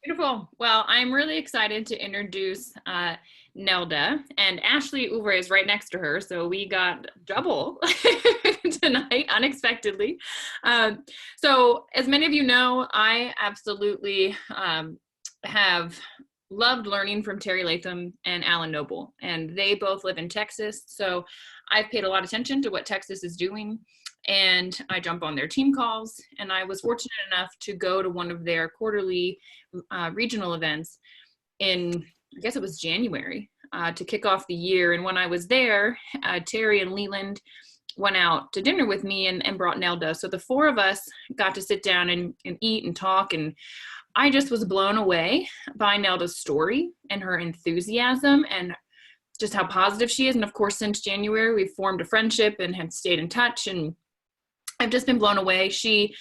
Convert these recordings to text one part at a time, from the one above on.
Beautiful. Well, I'm really excited to introduce Nelda, and Ashley Uver is right next to her, so we got double tonight, unexpectedly. So, as many of you know, I absolutely have loved learning from Terry Latham and Alan Noble, and they both live in Texas, so I've paid a lot of attention to what Texas is doing, and I jump on their team calls, and I was fortunate enough to go to one of their quarterly regional events in, I guess it was January, to kick off the year. And when I was there, Terry and Leland went out to dinner with me and brought Nelda. So the four of us got to sit down and eat and talk. And I just was blown away by Nelda's story and her enthusiasm and just how positive she is. And of course, since January, we've formed a friendship and have stayed in touch. And I've just been blown away. She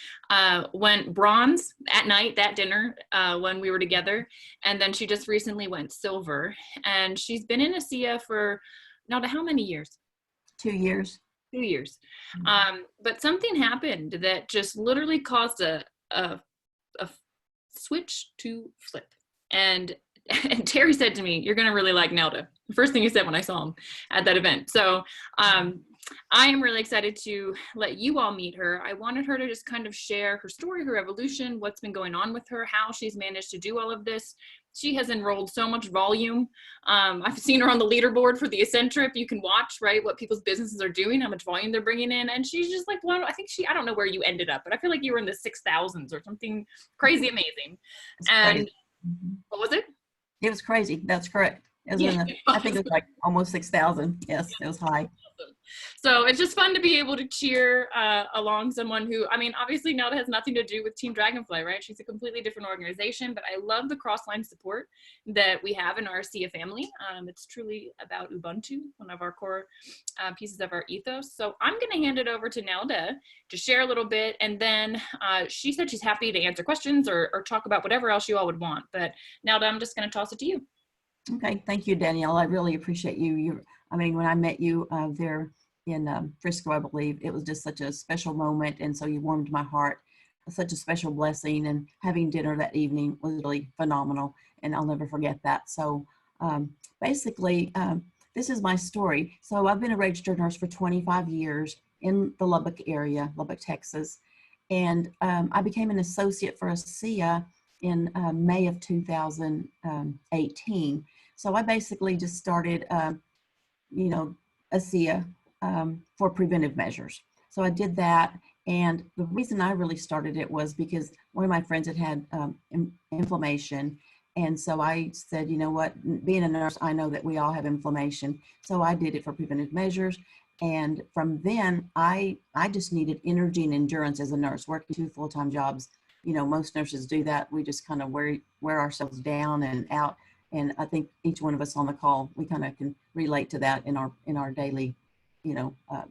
went bronze at night, that dinner, when we were together. And then she just recently went silver. And she's been in ASEA for, now, how many years? 2 years. 2 years. But something happened that just literally caused a switch to flip. And Terry said to me, "You're going to really like Nelda." The first thing he said when I saw him at that event. So I am really excited to let you all meet her. I wanted her to just kind of share her story, her evolution, what's been going on with her, how she's managed to do all of this. She has enrolled so much volume. I've seen her on the leaderboard for the Ascend trip. You can watch, right, what people's businesses are doing, how much volume they're bringing in. And she's just like, well, I don't know where you ended up, but I feel like you were in the 6,000s or something crazy amazing. And what was it? It was crazy. That's correct. It was I think it was like almost 6,000. Yes, it was high. So it's just fun to be able to cheer along someone who, I mean, obviously Nelda has nothing to do with Team Dragonfly, right? She's a completely different organization, but I love the cross-line support that we have in our ASEA family. It's truly about Ubuntu, one of our core pieces of our ethos. So I'm going to hand it over to Nelda to share a little bit, and then she said she's happy to answer questions or talk about whatever else you all would want. But Nelda, I'm just going to toss it to you. Okay, thank you, Danielle. I really appreciate you. I mean, when I met you there in Frisco, I believe, it was just such a special moment, and so you warmed my heart. Such a special blessing, and having dinner that evening was really phenomenal, and I'll never forget that. So basically, this is my story. So I've been a registered nurse for 25 years in the Lubbock area, Lubbock, Texas, and I became an associate for ASEA in May of 2018. So I basically just started, ASEA for preventive measures. So I did that. And the reason I really started it was because one of my friends had inflammation. And so I said, you know what, being a nurse, I know that we all have inflammation. So I did it for preventive measures. And from then, I just needed energy and endurance as a nurse, working 2 full-time jobs. You know, most nurses do that. We just kind of wear ourselves down and out. And I think each one of us on the call, we kind of can relate to that in our daily,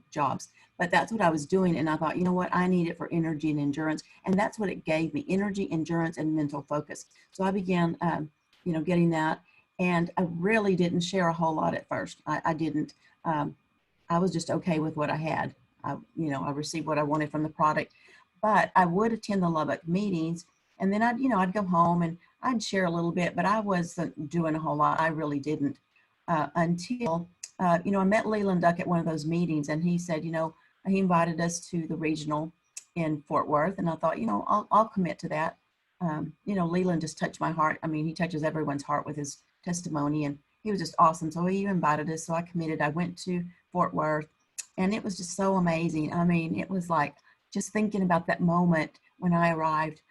jobs. But that's what I was doing. And I thought, you know what, I need it for energy and endurance. And that's what it gave me: energy, endurance, and mental focus. So I began, getting that. And I really didn't share a whole lot at first. I didn't. I was just okay with what I had. I received what I wanted from the product. But I would attend the Lubbock meetings, and then I'd go home and I'd share a little bit, but I wasn't doing a whole lot. I really didn't until, I met Leland Duck at one of those meetings, and he said, he invited us to the regional in Fort Worth, and I thought, I'll commit to that. Leland just touched my heart. I mean, he touches everyone's heart with his testimony, and he was just awesome. So he invited us, so I committed. I went to Fort Worth, and it was just so amazing. I mean, it was like, just thinking about that moment when I arrived,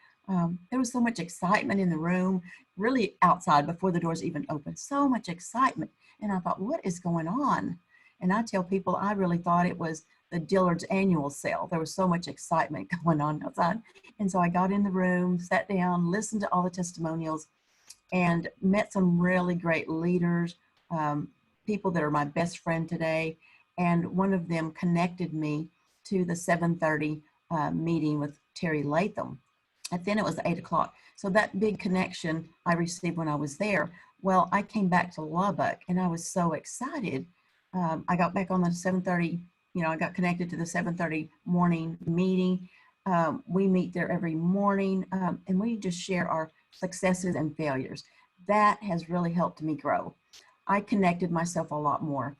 there was so much excitement in the room, really outside before the doors even opened, so much excitement. And I thought, what is going on? And I tell people, I really thought it was the Dillard's annual sale. There was so much excitement going on outside. And so I got in the room, sat down, listened to all the testimonials, and met some really great leaders, people that are my best friend today. And one of them connected me to the 7:30 meeting with Terry Latham. And then it was 8 o'clock. So that big connection I received when I was there. Well, I came back to Lubbock, and I was so excited. I got back on the 7:30, I got connected to the 7:30 morning meeting. We meet there every morning, and we just share our successes and failures. That has really helped me grow. I connected myself a lot more.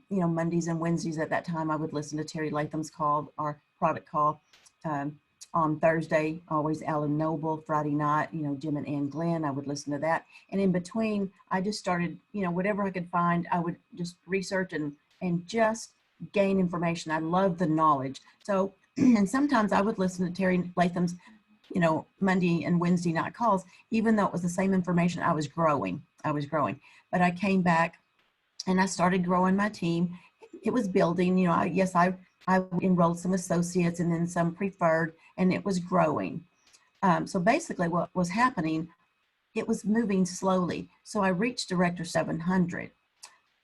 Mondays and Wednesdays at that time, I would listen to Terry Latham's call, our product call. On Thursday, always Alan Noble. Friday night, Jim and Ann Glenn, I would listen to that. And in between, I just started, whatever I could find, I would just research and just gain information. I love the knowledge. So, and sometimes I would listen to Terry Latham's, Monday and Wednesday night calls, even though it was the same information. I was growing. But I came back and I started growing my team. It was building, I enrolled some associates and then some preferred, and it was growing. So basically what was happening, it was moving slowly. So I reached Director 700.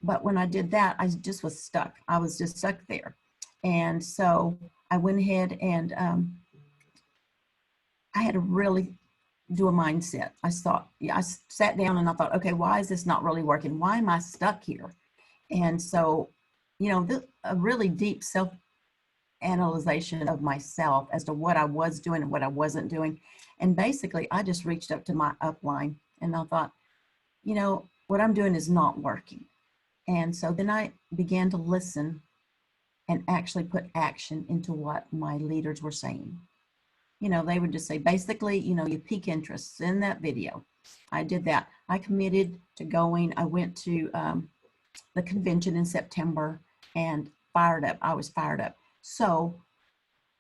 But when I did that, I just was stuck. I was just stuck there. And so I went ahead and I had to really do a mindset. I sat down and I thought, okay, why is this not really working? Why am I stuck here? And so, a really deep self-analyzation of myself as to what I was doing and what I wasn't doing. And basically, I just reached up to my upline and I thought, what I'm doing is not working. And so then I began to listen and actually put action into what my leaders were saying. They would just say, basically, you pique interest in that video. I did that. I committed to going. I went to the convention in September and fired up. I was fired up. So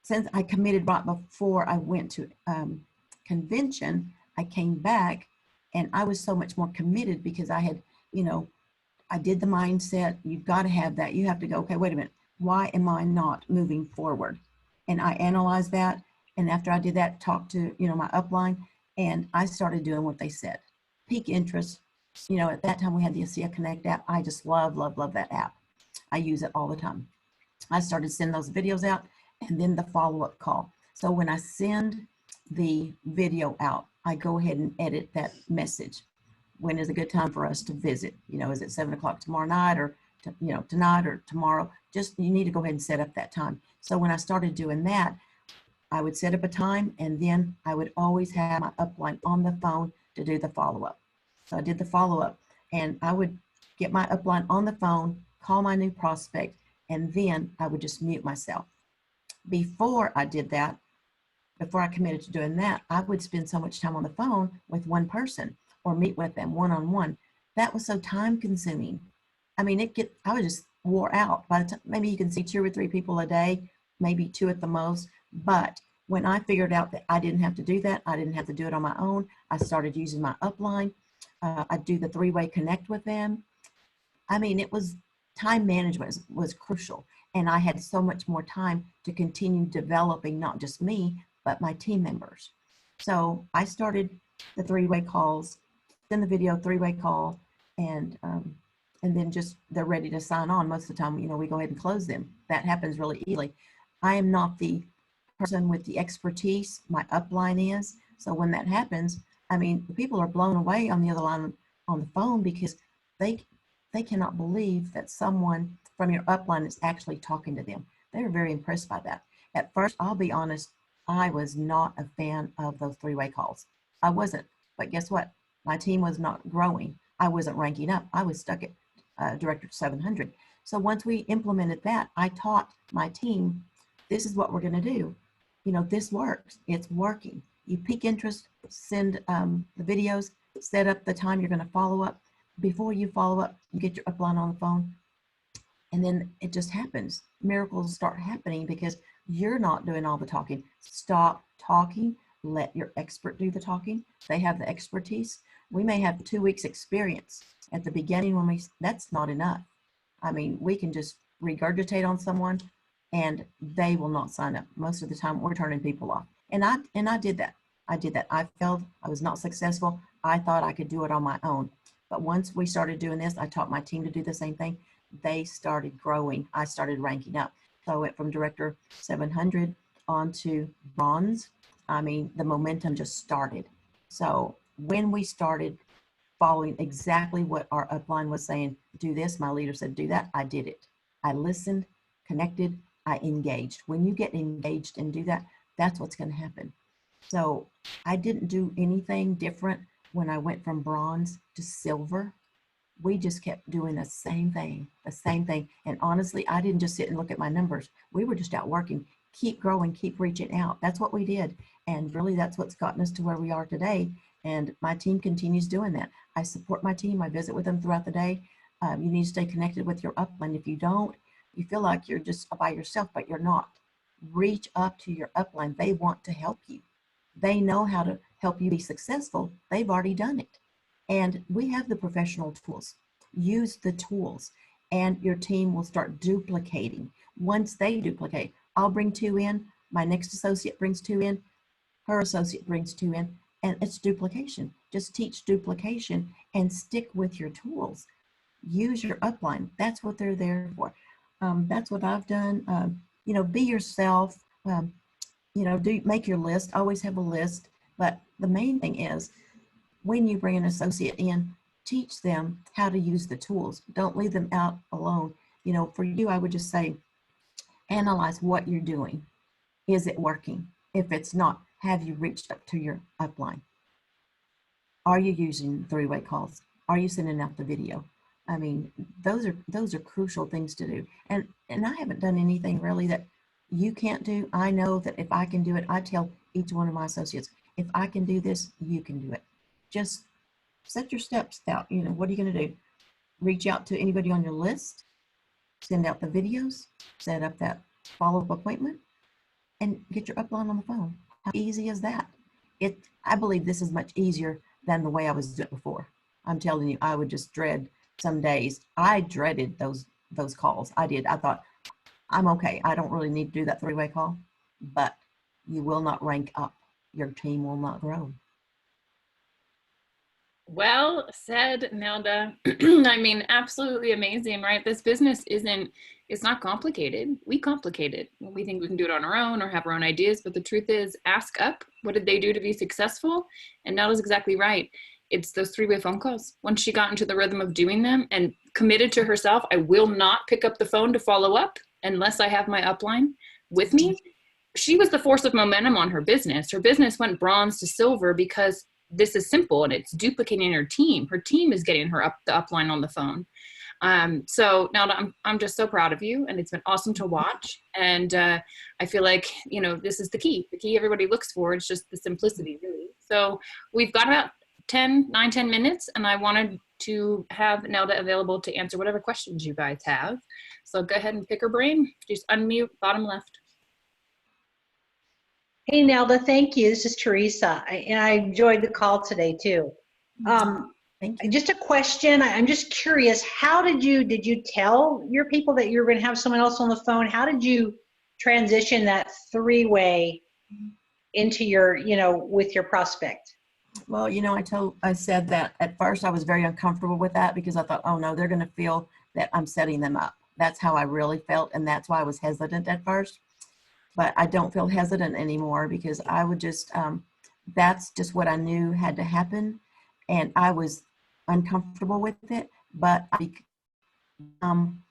since I committed right before I went to convention, I came back and I was so much more committed because I had, I did the mindset. You've got to have that. You have to go, okay, wait a minute. Why am I not moving forward? And I analyzed that. And after I did that, talked to, my upline, and I started doing what they said. Peak interest. At that time we had the ASEA Connect app. I just love that app. I use it all the time. I started sending those videos out and then the follow-up call. So when I send the video out, I go ahead and edit that message. When is a good time for us to visit? Is it 7 o'clock tomorrow night or, tonight or tomorrow? Just, you need to go ahead and set up that time. So when I started doing that, I would set up a time and then I would always have my upline on the phone to do the follow-up. So I did the follow-up and I would get my upline on the phone, call my new prospect, and then I would just mute myself. Before I did that, before I committed to doing that, I would spend so much time on the phone with one person or meet with them one-on-one. That was so time consuming. I mean, I was just wore out. By the time, maybe you can see 2 or 3 people a day, maybe 2 at the most. But when I figured out that I didn't have to do that, I didn't have to do it on my own, I started using my upline. I'd do the 3-way connect with them. I mean, it was time management was crucial. And I had so much more time to continue developing not just me, but my team members. So I started the 3-way calls, then the video 3-way call, and then just they're ready to sign on. Most of the time, we go ahead and close them. That happens really easily. I am not the person with the expertise. My upline is. So when that happens, I mean, the people are blown away on the other line on the phone because they cannot believe that someone from your upline is actually talking to them. They're very impressed by that. At first, I'll be honest, I was not a fan of those 3-way calls. I wasn't. But guess what? My team was not growing. I wasn't ranking up. I was stuck at Director 700. So once we implemented that, I taught my team, this is what we're going to do. This works. It's working. You pique interest, send the videos, set up the time you're going to follow up. Before you follow up, you get your upline on the phone, and then it just happens. Miracles start happening because you're not doing all the talking. Stop talking. Let your expert do the talking. They have the expertise. We may have 2 weeks experience at the beginning that's not enough. I mean, we can just regurgitate on someone and they will not sign up. Most of the time we're turning people off. And I did that. I failed. I was not successful. I thought I could do it on my own. But once we started doing this, I taught my team to do the same thing. They started growing. I started ranking up. So I went from Director 700 on to bronze. I mean, the momentum just started. So when we started following exactly what our upline was saying, do this, my leader said, do that, I did it. I listened, connected, I engaged. When you get engaged and do that, that's what's going to happen. So I didn't do anything different when I went from bronze to silver. We just kept doing the same thing, the same thing. And honestly, I didn't just sit and look at my numbers. We were just out working, keep growing, keep reaching out. That's what we did. And really, that's what's gotten us to where we are today. And my team continues doing that. I support my team. I visit with them throughout the day. You need to stay connected with your upline. If you don't, you feel like you're just by yourself, but you're not. Reach up to your upline. They want to help you. They know how to help you be successful. They've already done it. And we have the professional tools. Use the tools and your team will start duplicating. Once they duplicate, I'll bring 2 in, my next associate brings 2 in, her associate brings 2 in, and it's duplication. Just teach duplication and stick with your tools. Use your upline. That's what they're there for. That's what I've done. You know, be yourself. You know, make your list. Always have a list. But the main thing is, when you bring an associate in, teach them how to use the tools. Don't leave them out alone. You know, for you, I would just say, analyze what you're doing. Is it working? If it's not, have you reached up to your upline? Are you using 3-way calls? Are you sending out the video? I mean, those are crucial things to do. And I haven't done anything really that you can't do. I know that if I can do it, I tell each one of my associates, if I can do this, you can do it. Just set your steps out. You know, what are you going to do? Reach out to anybody on your list, send out the videos, set up that follow-up appointment, and get your upline on the phone. How easy is that? I believe this is much easier than the way I was doing it before. I'm telling you, I would just dread some days. I dreaded those calls. I did. I thought, I'm okay. I don't really need to do that 3-way call, but you will not rank up. Your team will not grow. Well said, Nelda. I mean, absolutely amazing, right? This business it's not complicated. We complicate it. We think we can do it on our own or have our own ideas, but the truth is, ask up, what did they do to be successful? And Nelda's exactly right. It's those 3-way phone calls. Once she got into the rhythm of doing them and committed to herself, I will not pick up the phone to follow up unless I have my upline with me. She was the force of momentum on her business. Her business went bronze to silver because this is simple and it's duplicating her team. Her team is getting her the upline on the phone. So now I'm just so proud of you, and it's been awesome to watch. And I feel like, you know, this is the key everybody looks for. It's just the simplicity, really. So we've got about 10 minutes, and I wanted to have Nelda available to answer whatever questions you guys have. So go ahead and pick her brain. Just unmute bottom left. Hey, Nelda, thank you. This is Teresa. I enjoyed the call today too. Thank you. Just a question. I'm just curious, how did you tell your people that you were going to have someone else on the phone? How did you transition that 3-way into your, you know, with your prospect? Well, you know, I said that at first I was very uncomfortable with that because I thought, oh no, they're going to feel that I'm setting them up. That's how I really felt. And that's why I was hesitant at first. But I don't feel hesitant anymore because I would just, that's just what I knew had to happen. And I was uncomfortable with it, but I become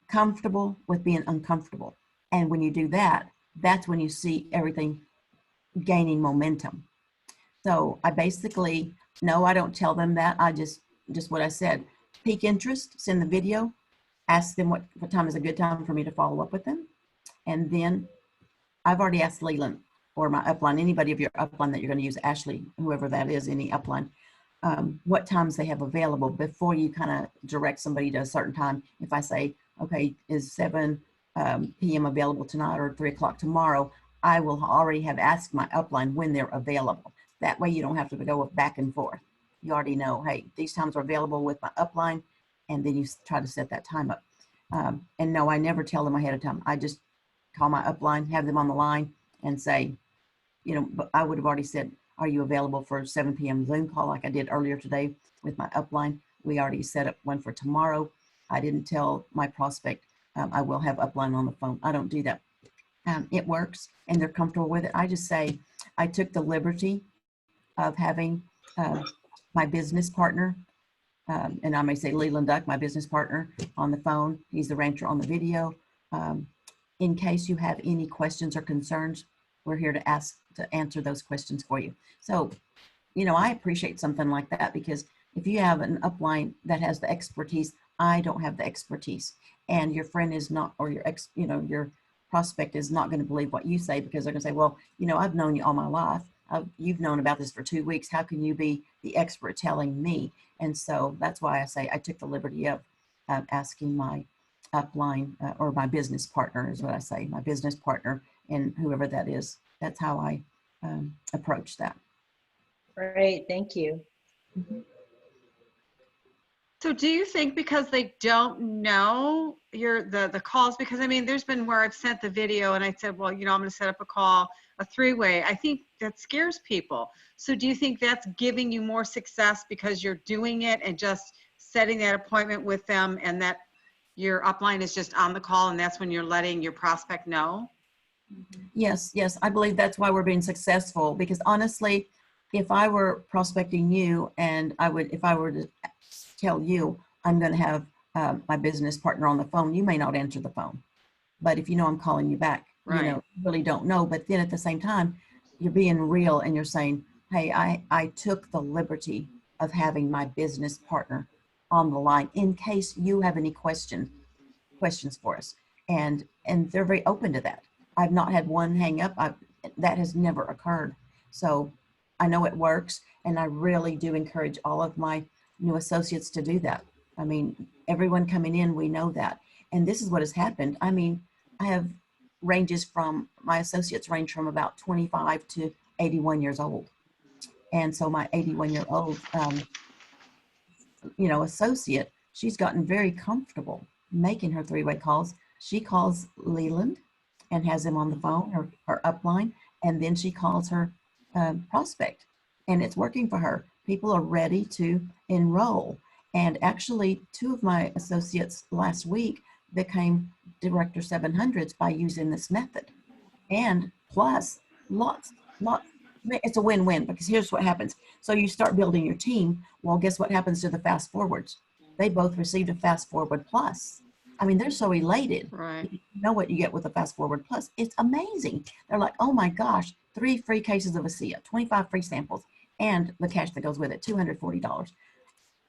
comfortable with being uncomfortable. And when you do that, that's when you see everything gaining momentum. So I basically, no, I don't tell them that. I just what I said, pique interest, send the video, ask them what time is a good time for me to follow up with them. And then I've already asked Leland or my upline, anybody of your upline that you're going to use, Ashley, whoever that is, any upline, what times they have available before you kind of direct somebody to a certain time. If I say, okay, is 7 p.m. available tonight or 3 o'clock tomorrow, I will already have asked my upline when they're available. That way you don't have to go back and forth. You already know, hey, these times are available with my upline, and then you try to set that time up. And no, I never tell them ahead of time. I just call my upline, have them on the line and say, you know, but I would have already said, are you available for a 7 p.m. Zoom call like I did earlier today with my upline? We already set up one for tomorrow. I didn't tell my prospect I will have upline on the phone. I don't do that. It works and they're comfortable with it. I just say, I took the liberty of having my business partner, and I may say Leland Duck, my business partner, on the phone. He's the rancher on the video. In case you have any questions or concerns, we're here to answer those questions for you. So, you know, I appreciate something like that, because if you have an upline that has the expertise, I don't have the expertise, and your friend is not, or your prospect is not going to believe what you say, because they're going to say, well, you know, I've known you all my life. You've known about this for 2 weeks. How can you be the expert telling me? And so that's why I say I took the liberty of asking my upline or my business partner is what I say, my business partner, and whoever that is. That's how I approach that. Great, thank you. Mm-hmm. So do you think because they don't know the calls, because I mean, there's been where I've sent the video and I said, well, you know, I'm going to set up a call, a 3-way. I think that scares people. So do you think that's giving you more success because you're doing it and just setting that appointment with them, and that your upline is just on the call, and that's when you're letting your prospect know? Yes, yes. I believe that's why we're being successful, because honestly, if I were prospecting you and if I were to tell you I'm going to have my business partner on the phone, you may not answer the phone. But if you know I'm calling you back, Right. you know, you really don't know. But then at the same time, you're being real and you're saying, hey, I took the liberty of having my business partner on the line in case you have any questions for us. And they're very open to that. I've not had one hang up. That has never occurred. So I know it works, and I really do encourage all of my new associates to do that. I mean, everyone coming in, we know that. And this is what has happened. I mean, I have my associates range from about 25 to 81 years old. And so my 81-year-old, associate, she's gotten very comfortable making her 3-way calls. She calls Leland and has him on the phone, or upline, and then she calls her prospect, and it's working for her. People are ready to enroll. And actually, 2 of my associates last week became Director 700s by using this method. And plus, lots, it's a win-win, because here's what happens. So you start building your team. Well, guess what happens to the fast forwards? They both received a fast forward plus. I mean, they're so elated. Right. You know what you get with a fast forward plus. It's amazing. They're like, oh my gosh, 3 free cases of ASEA, 25 free samples, and the cash that goes with it, $240.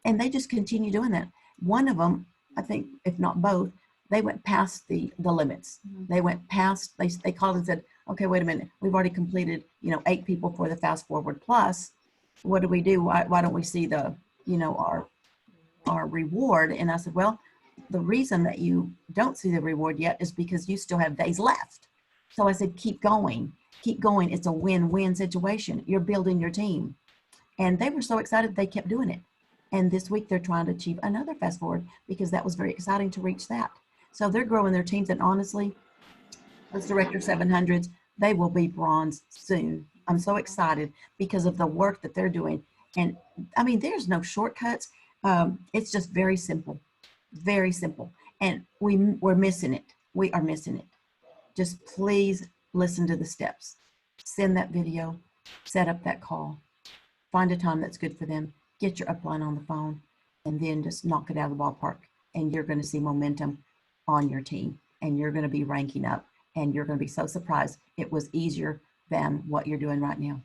And they just continue doing that. One of them, I think, if not both, they went past the limits. They went past, they called and said, okay, wait a minute. We've already completed, 8 people for the fast forward plus. What do we do? Why don't we see the, our reward? And I said, well, the reason that you don't see the reward yet is because you still have days left. So I said, keep going. It's a win-win situation. You're building your team. And they were so excited they kept doing it. And this week they're trying to achieve another fast forward, because that was very exciting to reach that. So they're growing their teams, and honestly, those Director 700s, they will be bronze soon. I'm so excited because of the work that they're doing. And I mean, there's no shortcuts. It's just very simple, very simple. And we're missing it. We are missing it. Just please listen to the steps. Send that video, set up that call, find a time that's good for them, get your upline on the phone, and then just knock it out of the ballpark. And you're going to see momentum on your team, and you're going to be ranking up, and you're going to be so surprised it was easier than what you're doing right now.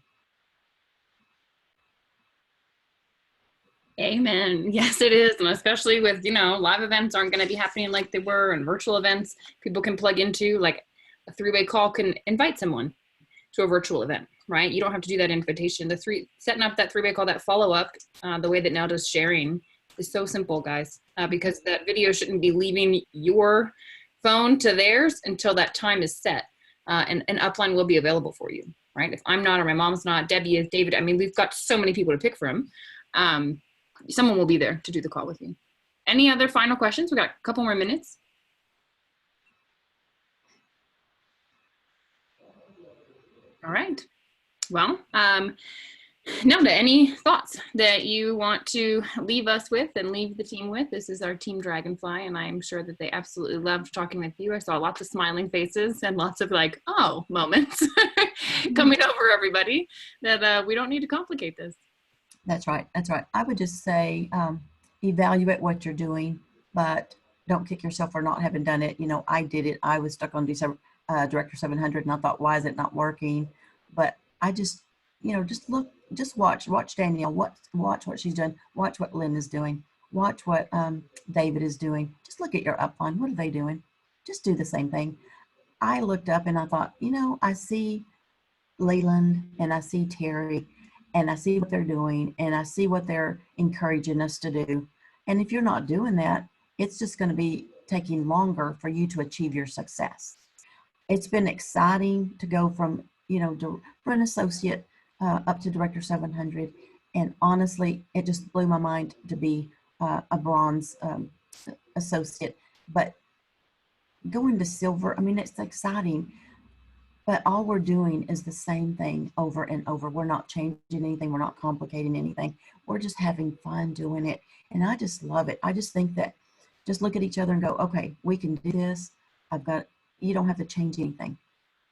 Amen. Yes, it is. And especially with, live events aren't going to be happening like they were, and virtual events people can plug into. Like a 3-way call can invite someone to a virtual event, right? You don't have to do that invitation. Setting up that 3-way call, that follow-up, the way that Nelda's sharing is so simple, guys, because that video shouldn't be leaving your phone to theirs until that time is set. And an upline will be available for you, right? If I'm not, or my mom's not, Debbie is, David, I mean, we've got so many people to pick from. Someone will be there to do the call with you. Any other final questions? We got a couple more minutes. All right. Well, Nelda, any thoughts that you want to leave us with and leave the team with? This is our Team Dragonfly, and I'm sure that they absolutely loved talking with you. I saw lots of smiling faces and lots of like, oh, moments coming over everybody, that we don't need to complicate this. That's right. That's right. I would just say evaluate what you're doing, but don't kick yourself for not having done it. I did it. I was stuck on Director 700, and I thought, why is it not working? But I just, just look, just watch Danielle, watch what she's doing, watch what Lynn is doing, watch what David is doing. Just look at your upline. What are they doing? Just do the same thing. I looked up and I thought, I see Leland and I see Terry and I see what they're doing and I see what they're encouraging us to do. And if you're not doing that, it's just going to be taking longer for you to achieve your success. It's been exciting to go from, for an associate up to Director 700. And honestly, it just blew my mind to be a bronze associate. But going to silver, I mean, it's exciting. But all we're doing is the same thing over and over. We're not changing anything. We're not complicating anything. We're just having fun doing it. And I just love it. I just think that just look at each other and go, okay, we can do this. You don't have to change anything.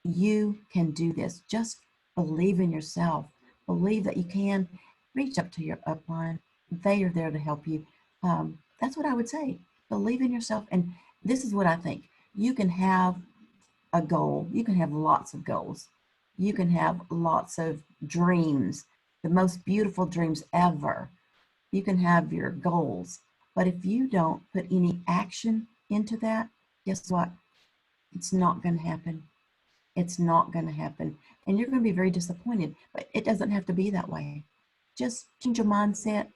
You can do this. Just believe in yourself. Believe that you can. Reach up to your upline. They are there to help you. That's what I would say. Believe in yourself. And this is what I think. You can have a goal. You can have lots of goals. You can have lots of dreams, the most beautiful dreams ever. You can have your goals. But if you don't put any action into that, guess what? It's not going to happen. It's not going to happen. And you're going to be very disappointed. But it doesn't have to be that way. Just change your mindset,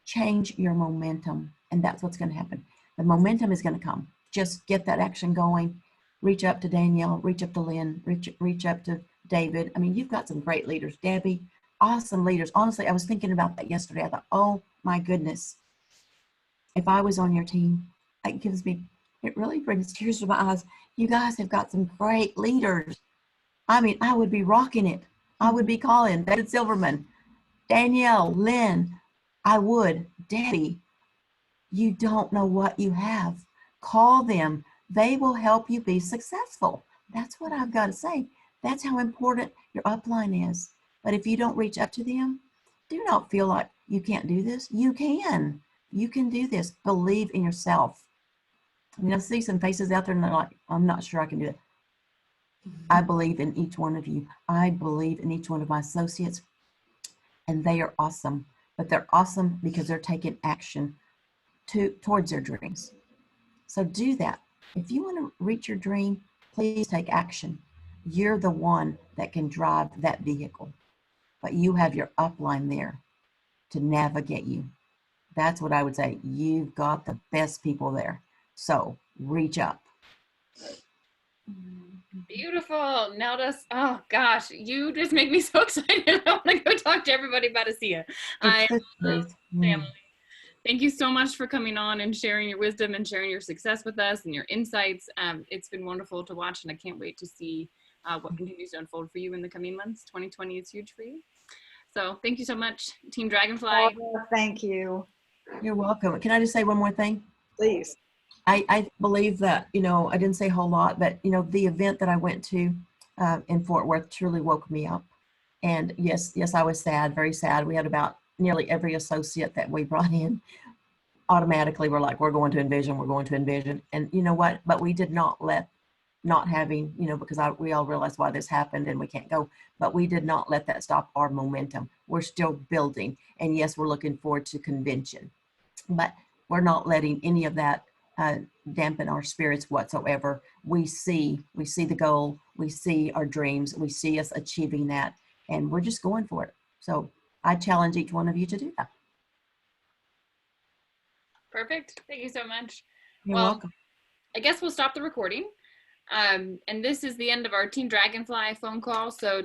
change your momentum, and that's what's going to happen. The momentum is going to come. Just get that action going. Reach up to Danielle, reach up to Lynn, reach up to David. I mean, you've got some great leaders. Debbie, awesome leaders. Honestly, I was thinking about that yesterday. I thought, oh my goodness, if I was on your team, it really brings tears to my eyes. You guys have got some great leaders. I mean, I would be rocking it. I would be calling David Silverman, Danielle, Lynn. I would. Debbie, you don't know what you have. Call them. They will help you be successful. That's what I've got to say. That's how important your upline is. But if you don't reach up to them, do not feel like you can't do this. You can. You can do this. Believe in yourself. I mean, I see some faces out there and they're like, I'm not sure I can do it. I believe in each one of you. I believe in each one of my associates, and they are awesome. But they're awesome because they're taking action towards their dreams. So do that. If you want to reach your dream, please take action. You're the one that can drive that vehicle, but you have your upline there to navigate you. That's what I would say. You've got the best people there. So reach up. Beautiful. Nelda, oh gosh, you just make me so excited. I want to go talk to everybody about ASEA. I love family. Thank you so much for coming on and sharing your wisdom and sharing your success with us and your insights. It's been wonderful to watch, and I can't wait to see what continues to unfold for you in the coming months. 2020 is huge for you. So thank you so much, Team Dragonfly. Oh, thank you. You're welcome. Can I just say one more thing? Please. I believe that, I didn't say a whole lot, but, the event that I went to in Fort Worth truly woke me up. And yes, I was sad, very sad. We had about nearly every associate that we brought in automatically were like, we're going to Envision. And you know what? But we did not let not having, because we all realized why this happened and we can't go, but we did not let that stop our momentum. We're still building. And yes, we're looking forward to convention, but we're not letting any of that dampen our spirits whatsoever. We see the goal, we see our dreams, we see us achieving that, and we're just going for it. So I challenge each one of you to do that. Perfect. Thank you so much. You're welcome. I guess we'll stop the recording. And this is the end of our Team Dragonfly phone call. So